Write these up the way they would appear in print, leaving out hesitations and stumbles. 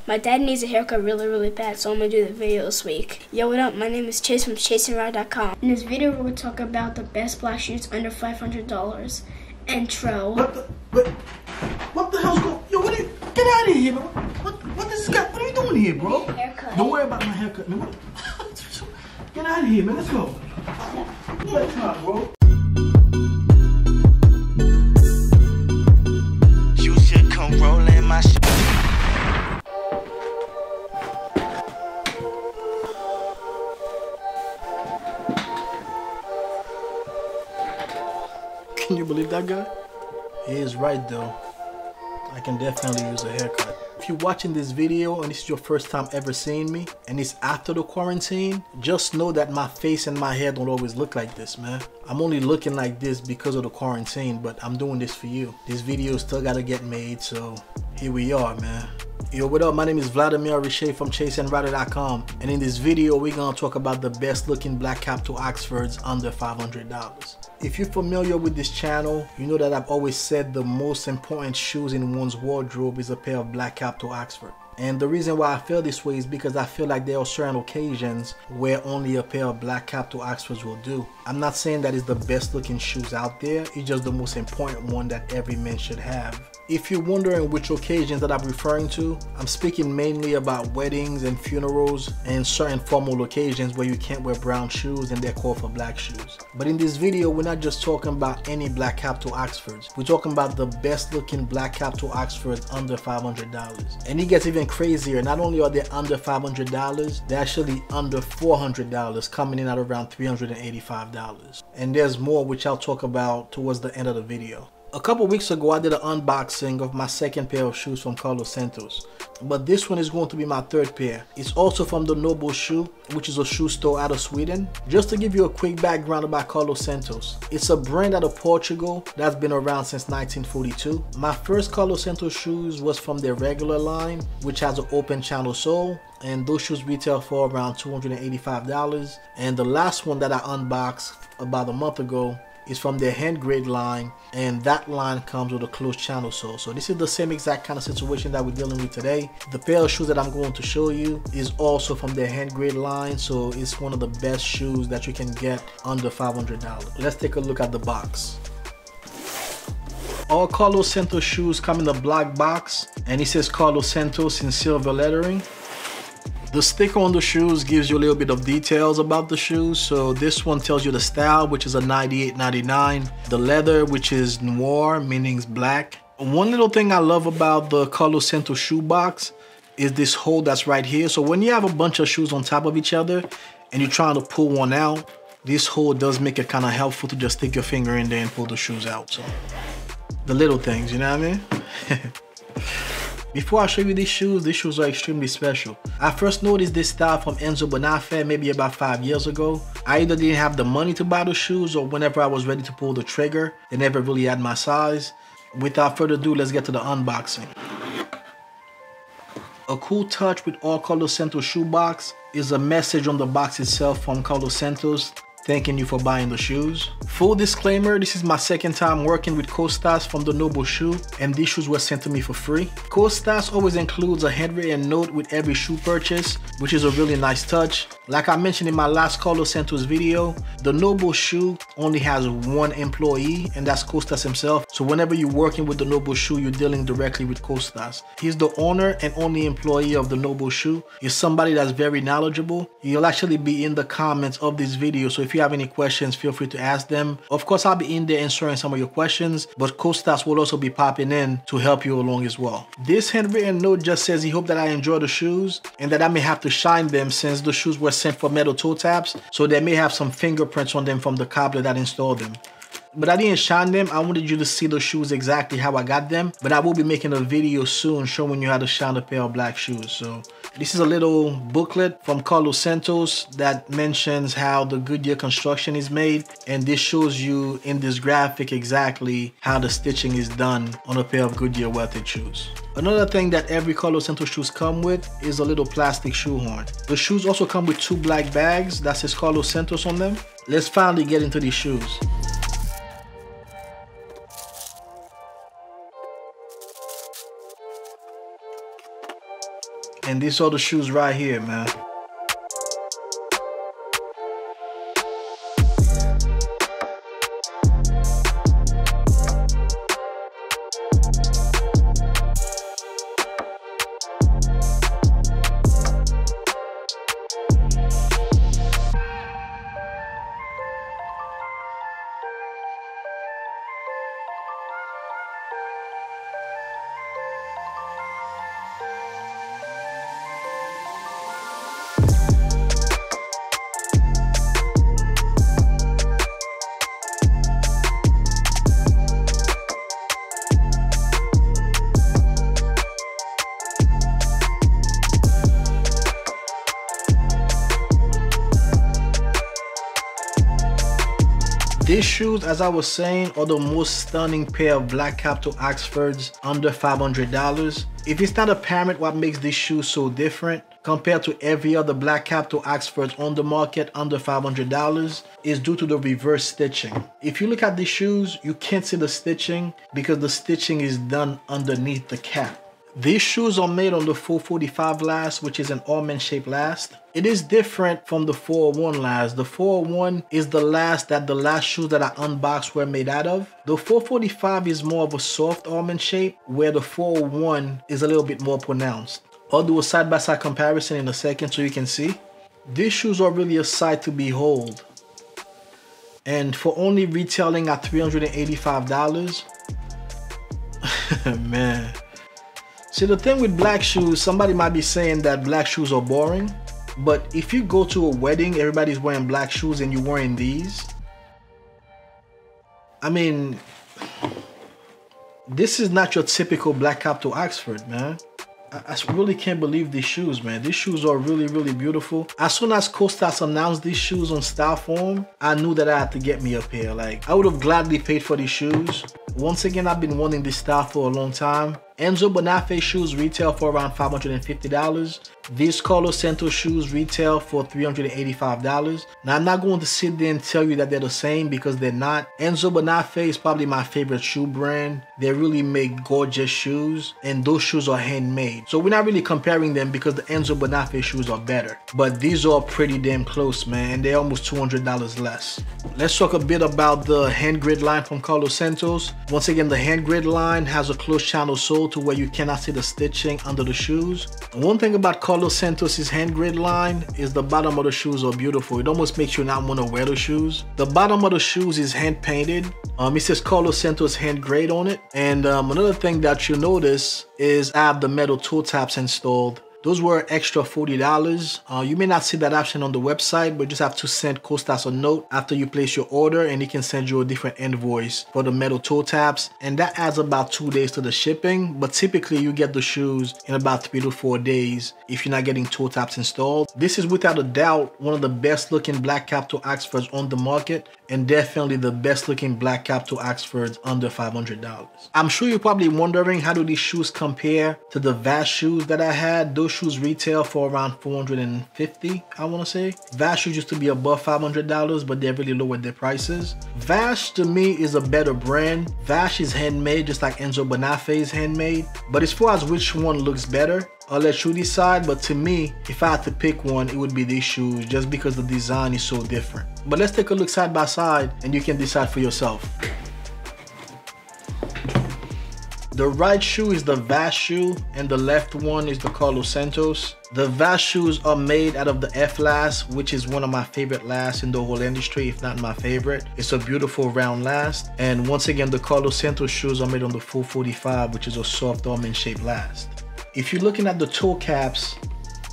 My dad needs a haircut really bad, so I'm gonna do the video this week. Yo, what up? My name is Chase from ChaseandRide.com. In this video, we're gonna talk about the best black shoes under $500. Intro. What the hell's going on? Yo, get out of here, bro. What are you doing here, bro? Haircut. Don't worry about my haircut, man. Get out of here, man. Let's go. Let's go, bro. You should come rolling my shit. Can you believe that guy? He is right though. I can definitely use a haircut. If you're watching this video and this is your first time ever seeing me and it's after the quarantine, just know that my face and my hair don't always look like this, man. I'm only looking like this because of the quarantine, but I'm doing this for you. This video still gotta get made, so here we are, man. Yo, what up? My name is Vladimir Riché from ChaseandRide.com, and in this video we're gonna talk about the best looking black cap to Oxfords under $500. If you're familiar with this channel, you know that I've always said the most important shoes in one's wardrobe is a pair of black cap to Oxford. And the reason why I feel this way is because I feel like there are certain occasions where only a pair of black cap to Oxfords will do. I'm not saying that it's the best looking shoes out there, it's just the most important one that every man should have. If you're wondering which occasions that I'm referring to, I'm speaking mainly about weddings and funerals and certain formal occasions where you can't wear brown shoes and they're called for black shoes. But in this video, we're not just talking about any black cap to Oxfords. We're talking about the best looking black cap to Oxfords under $500. And it gets even crazier. Not only are they under $500, they're actually under $400, coming in at around $385. And there's more which I'll talk about towards the end of the video. A couple weeks ago, I did an unboxing of my second pair of shoes from Santos, but this one is going to be my third pair. It's also from the Noble Shoe, which is a shoe store out of Sweden. Just to give you a quick background about Santos, it's a brand out of Portugal that's been around since 1942. My first Santos shoes was from their regular line, which has an open channel sole, and those shoes retail for around $285. And the last one that I unboxed about a month ago is from their hand grade line, and that line comes with a closed channel sole. So this is the same exact kind of situation that we're dealing with today. The pair of shoes that I'm going to show you is also from their hand grade line, so it's one of the best shoes that you can get under $500. Let's take a look at the box. All Santos shoes come in a black box, and it says Santos in silver lettering. The sticker on the shoes gives you a little bit of details about the shoes. So this one tells you the style, which is a 98.99, the leather, which is noir, meaning black. One little thing I love about the Santos shoe box is this hole that's right here. So when you have a bunch of shoes on top of each other and you're trying to pull one out, this hole does make it kind of helpful to just stick your finger in there and pull the shoes out. So the little things, you know what I mean? Before I show you these shoes are extremely special. I first noticed this style from Enzo Bonafé maybe about 5 years ago. I either didn't have the money to buy the shoes, or whenever I was ready to pull the trigger, they never really had my size. Without further ado, let's get to the unboxing. A cool touch with all Santos shoe box is a message on the box itself from Santos thanking you for buying the shoes. Full disclaimer, this is my second time working with Costas from the Noble Shoe, and these shoes were sent to me for free. Costas always includes a handwritten note with every shoe purchase, which is a really nice touch. Like I mentioned in my last Santos video, the Noble Shoe only has one employee, and that's Costas himself. So whenever you're working with the Noble Shoe, you're dealing directly with Costas. He's the owner and only employee of the Noble Shoe. He's somebody that's very knowledgeable. He'll actually be in the comments of this video, so if you have any questions, feel free to ask them. Of course, I'll be in there answering some of your questions, but Costas will also be popping in to help you along as well. This handwritten note just says he hoped that I enjoy the shoes and that I may have to shine them since the shoes were sent for metal toe taps, so they may have some fingerprints on them from the cobbler that installed them. But I didn't shine them. I wanted you to see the shoes exactly how I got them. But I will be making a video soon showing you how to shine a pair of black shoes. So this is a little booklet from Santos that mentions how the Goodyear construction is made. And this shows you in this graphic exactly how the stitching is done on a pair of Goodyear welted shoes. Another thing that every Santos shoes come with is a little plastic shoehorn. The shoes also come with 2 black bags that says Santos on them. Let's finally get into these shoes. And these are the shoes right here, man. These shoes, as I was saying, are the most stunning pair of black cap to Oxfords under $500. If it's not apparent what makes these shoes so different compared to every other black cap to Oxfords on the market under $500, is due to the reverse stitching. If you look at these shoes, you can't see the stitching because the stitching is done underneath the cap. These shoes are made on the 445 last, which is an almond shaped last. It is different from the 401 last. The 401 is the last that the last shoes that I unboxed were made out of. The 445 is more of a soft almond shape, where the 401 is a little bit more pronounced. I'll do a side-by-side comparison in a second so you can see. These shoes are really a sight to behold. And for only retailing at $385, man. See, the thing with black shoes, somebody might be saying that black shoes are boring, but if you go to a wedding, everybody's wearing black shoes and you're wearing these, I mean, this is not your typical black cap to Oxford, man. I really can't believe these shoes, man. These shoes are really, really beautiful. As soon as Costas announced these shoes on Styleform, I knew that I had to get me a pair. Like, I would have gladly paid for these shoes. Once again, I've been wanting this style for a long time. Enzo Bonafé shoes retail for around $550. These Carlos Santos shoes retail for $385. Now, I'm not going to sit there and tell you that they're the same because they're not. Enzo Bonafé is probably my favorite shoe brand. They really make gorgeous shoes, and those shoes are handmade. So we're not really comparing them because the Enzo Bonafé shoes are better. But these are pretty damn close, man, and they're almost $200 less. Let's talk a bit about the hand grid line from Carlos Santos. Once again, the hand grid line has a closed channel sole to where you cannot see the stitching under the shoes. One thing about Carlos Santos' hand grid line is the bottom of the shoes are beautiful. It almost makes you not want to wear the shoes. The bottom of the shoes is hand painted. It says Carlos Santos hand grade on it. And another thing that you'll notice is I have the metal toe taps installed. Those were extra $40. You may not see that option on the website, but just have to send Costas a note after you place your order and he can send you a different invoice for the metal toe taps. And that adds about 2 days to the shipping, but typically you get the shoes in about 3 to 4 days if you're not getting toe taps installed. This is without a doubt one of the best looking black cap to Oxfords on the market, and definitely the best looking black cap to Oxfords under $500. I'm sure you're probably wondering, how do these shoes compare to the Vast shoes that I had? Those shoes retail for around $450, I want to say. Vast shoes used to be above $500, but they're really lowered their prices. Vast to me is a better brand. Vast is handmade just like Enzo Bonafé is handmade. But as far as which one looks better, I'll let you decide, but to me, if I had to pick one, it would be these shoes just because the design is so different. But let's take a look side by side and you can decide for yourself. The right shoe is the Vast shoe and the left one is the Carlos Santos. The Vast shoes are made out of the F last, which is one of my favorite lasts in the whole industry, if not my favorite. It's a beautiful round last. And once again, the Carlos Santos shoes are made on the 445, which is a soft almond shaped last. If you're looking at the toe caps,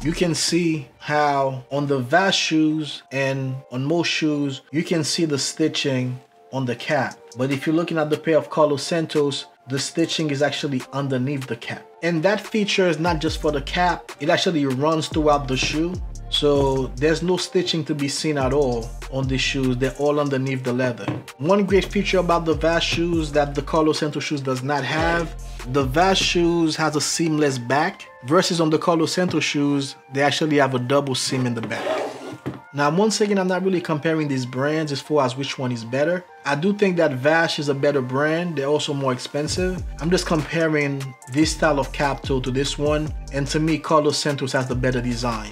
you can see how on the Vast shoes and on most shoes, you can see the stitching on the cap. But if you're looking at the pair of Carlos Santos, the stitching is actually underneath the cap. And that feature is not just for the cap, it actually runs throughout the shoe. So there's no stitching to be seen at all on these shoes. They're all underneath the leather. One great feature about the Vast shoes that the Carlos Santos shoes does not have, the Vast shoes has a seamless back versus on the Carlos Santos shoes, they actually have a double seam in the back. Now, once again, I'm not really comparing these brands as far as which one is better. I do think that Vash is a better brand. They're also more expensive. I'm just comparing this style of cap toe to this one. And to me, Carlos Santos has the better design.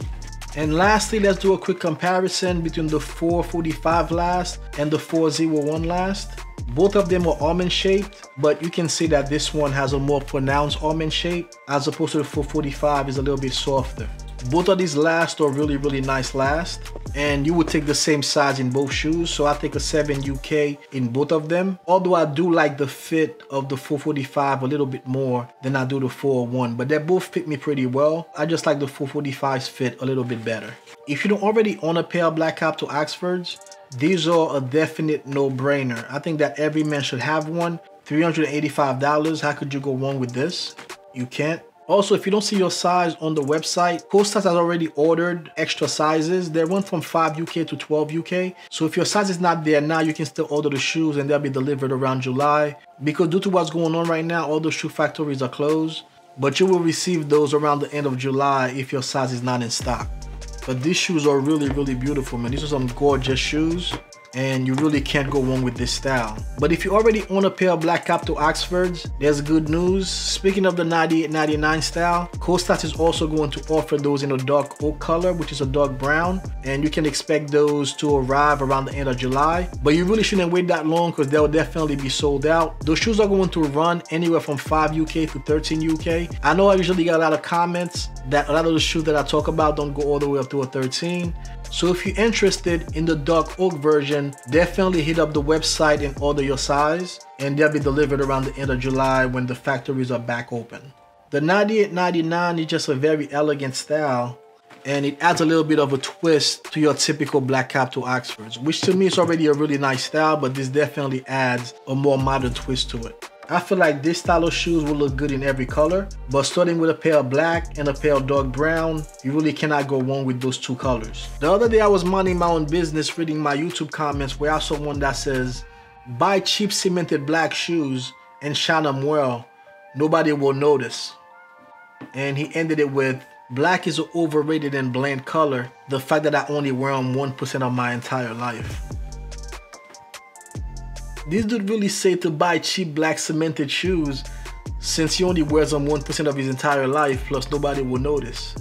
And lastly, let's do a quick comparison between the 445 last and the 401 last. Both of them are almond shaped, but you can see that this one has a more pronounced almond shape as opposed to the 445 is a little bit softer. Both of these last are really nice last, and you would take the same size in both shoes, so I take a 7 UK in both of them. Although I do like the fit of the 445 a little bit more than I do the 401, but they both fit me pretty well. I just like the 445's fit a little bit better. If you don't already own a pair of black cap toe Oxfords, these are a definite no-brainer. I think that every man should have one. $385, how could you go wrong with this? You can't. Also, if you don't see your size on the website, Costas has already ordered extra sizes. They went from 5 UK to 12 UK. So if your size is not there now, you can still order the shoes and they'll be delivered around July. Because due to what's going on right now, all the shoe factories are closed. But you will receive those around the end of July if your size is not in stock. But these shoes are really beautiful, man. These are some gorgeous shoes, and you really can't go wrong with this style. But if you already own a pair of black cap toe Oxfords, there's good news. Speaking of the 98-99 style, Costas is also going to offer those in a dark oak color, which is a dark brown, and you can expect those to arrive around the end of July. But you really shouldn't wait that long because they'll definitely be sold out. Those shoes are going to run anywhere from 5 UK to 13 UK. I know I usually get a lot of comments that a lot of the shoes that I talk about don't go all the way up to a 13. So if you're interested in the dark oak version, definitely hit up the website and order your size, and they'll be delivered around the end of July when the factories are back open. The 98-99 is just a very elegant style, and it adds a little bit of a twist to your typical black cap toe Oxfords, which to me is already a really nice style, but this definitely adds a more modern twist to it. I feel like this style of shoes will look good in every color, but starting with a pair of black and a pair of dark brown, you really cannot go wrong with those two colors. The other day I was minding my own business reading my YouTube comments where I saw one that says, buy cheap cemented black shoes and shine them well, nobody will notice. And he ended it with, black is an overrated and bland color, the fact that I only wear them 1% of my entire life. This dude really said to buy cheap black cemented shoes since he only wears them 1% of his entire life, plus nobody will notice.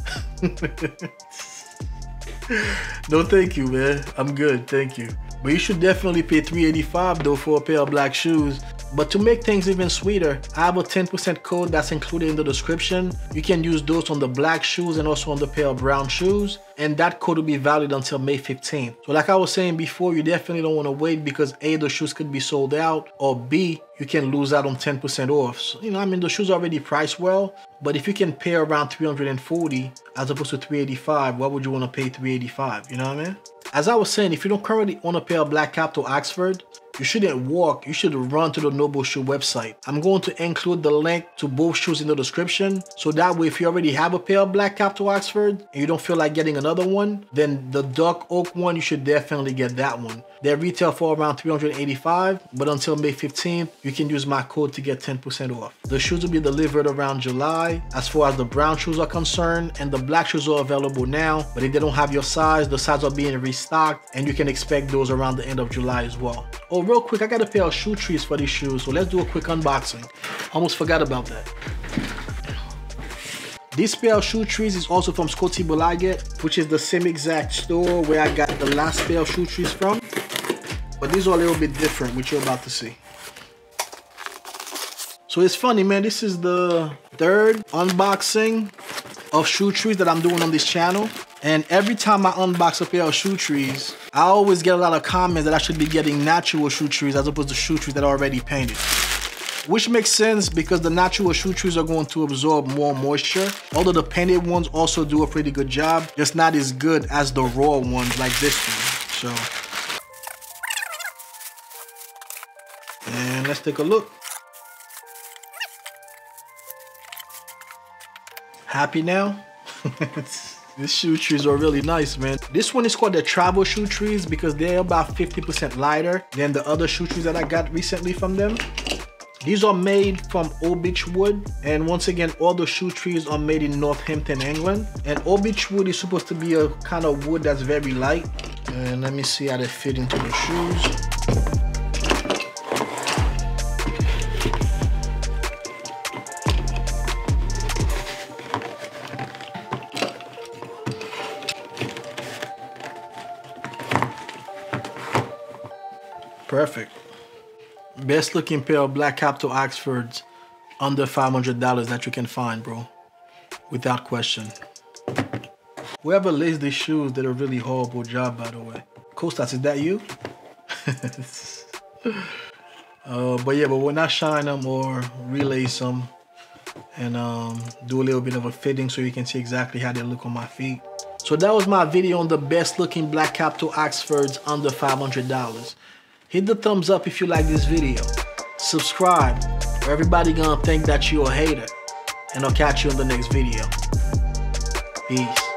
No, thank you, man. I'm good, thank you. But you should definitely pay $385 though for a pair of black shoes. But to make things even sweeter, I have a 10% code that's included in the description. You can use those on the black shoes and also on the pair of brown shoes. And that code will be valid until May 15th. So like I was saying before, you definitely don't want to wait because A, the shoes could be sold out, or B, you can lose out on 10% off. So, you know, I mean, the shoes are already priced well, but if you can pay around $340 as opposed to $385, why would you want to pay $385? You know what I mean? As I was saying, if you don't currently own a pair of black cap toe Oxford, you shouldn't walk, you should run to the Noble Shoe website. I'm going to include the link to both shoes in the description, so that way if you already have a pair of black cap toe Oxford and you don't feel like getting another one, then the dark oak one, you should definitely get that one. They retail for around $385, but until May 15th, you can use my code to get 10% off. The shoes will be delivered around July as far as the brown shoes are concerned, and the black shoes are available now, but if they don't have your size, the size are being restocked, and you can expect those around the end of July as well. Oh, real quick, I got a pair of shoe trees for these shoes, so let's do a quick unboxing. Almost forgot about that. This pair of shoe trees is also from Scotty Bolaget, which is the same exact store where I got the last pair of shoe trees from. But these are a little bit different, which you're about to see. So it's funny, man, this is the third unboxing of shoe trees that I'm doing on this channel. And every time I unbox a pair of shoe trees, I always get a lot of comments that I should be getting natural shoe trees as opposed to shoe trees that are already painted. Which makes sense because the natural shoe trees are going to absorb more moisture. Although the painted ones also do a pretty good job, just not as good as the raw ones like this one. So, and let's take a look. Happy now? These shoe trees are really nice, man. This one is called the travel shoe trees because they're about 50% lighter than the other shoe trees that I got recently from them. These are made from old beech wood, and once again, all the shoe trees are made in Northampton, England. And old beech wood is supposed to be a kind of wood that's very light, And let me see how they fit into the shoes. Perfect. Best looking pair of black Capto Oxfords under $500 that you can find, bro. Without question. Whoever laced these shoes did a really horrible job, by the way. Costas, is that you? But yeah, but when I shine them or relace them and do a little bit of a fitting so you can see exactly how they look on my feet. So that was my video on the best looking black Capto Oxfords under $500. Hit the thumbs up if you like this video. Subscribe, or everybody gonna think that you a hater. And I'll catch you in the next video. Peace.